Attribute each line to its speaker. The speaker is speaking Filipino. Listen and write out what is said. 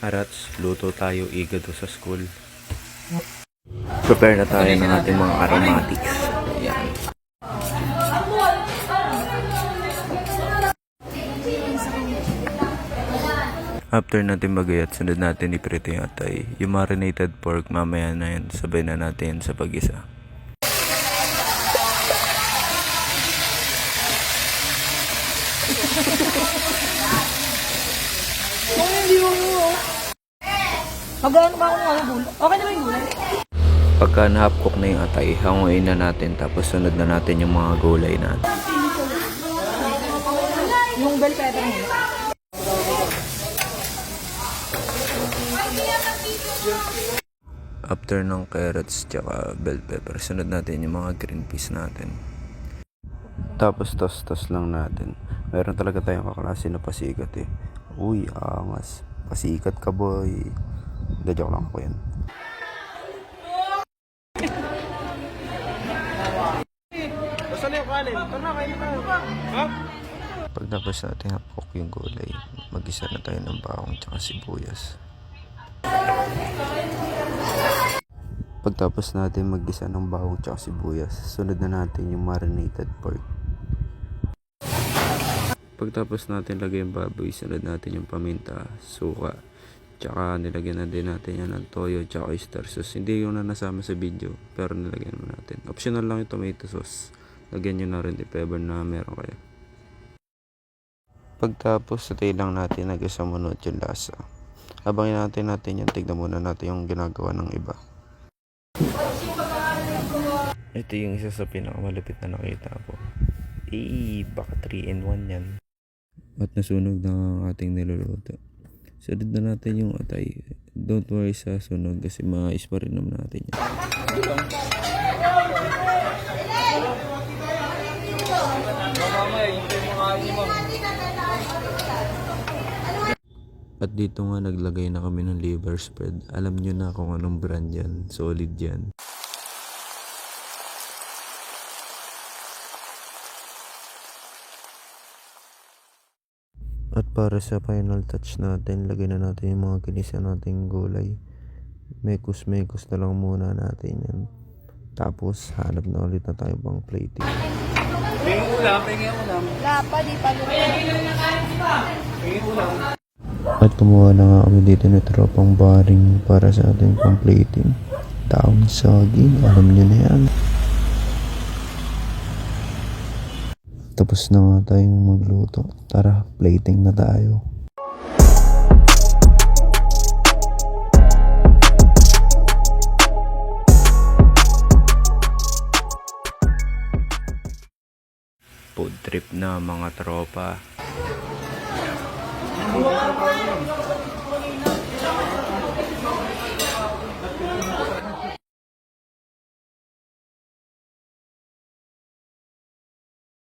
Speaker 1: Arats, luto tayo igado sa school. Prepare na tayo ng ating mga aromatics. Ayan. After natin magayat, sunod natin iprito yung atay. Yung marinated pork, mamaya na yan. Sabay na natin sa pag-isa.
Speaker 2: Magano ba akong mga gulay? Okay na ba yung gulay?
Speaker 1: Pagka na-half cook na yung atay, hanguin na natin tapos sunod na natin yung mga gulay natin.
Speaker 2: Yung bell pepper mo.
Speaker 1: After ng carrots tsaka bell pepper, sunod natin yung mga green peas natin. Tapos tos-tos lang natin. Meron talaga tayong kaklase na pasikat eh. Uy, angas. Pasikat ka boy. Hindi, joke lang ako yan. Pagtapos natin hapok yung gulay, mag-isa na tayo ng bawang tsaka sibuyas. Pagtapos natin mag-isa ng bawang tsaka sibuyas, sunod na natin yung marinated pork. Pagtapos natin lagay yung baboy, sunod natin yung paminta, suka, tsaka nilagyan na din natin yan ng toyo tsaka oyster sauce. Hindi yung na nasama sa video, pero nilagyan mo natin. Optional lang yung tomato sauce. Lagyan nyo na rin if ever na meron kayo. Pagtapos, satay lang natin nag-isamunod yung lasa. Abangin natin yan, tignan muna natin yung ginagawa ng iba. Ito yung isa sa pinakamalapit na nakita ko. Baka 3-in-1 yan. At nasunog na ang ating niluluto. Sunod na natin yung atay. Don't worry sa sunog kasi maayos pa rin naman natin yan. At dito nga naglagay na kami ng liver spread. Alam nyo na kung anong brand yan. Solid yan. At para sa final touch natin, lagay na natin yung mga kinisa nating gulay. Mekos-mekos na lang muna natin yan. Tapos hanap na ulit na tayo pang plating.
Speaker 3: Pingin ulam.
Speaker 2: Wala pa, di pa
Speaker 3: Pingin ulam.
Speaker 1: At kumuha na nga kami dito na tropang baring para sa ating pang plating. Taong saging, alam nyo na yan. Tapos na nga tayong magluto. Tara, plating na tayo. Food trip na mga tropa.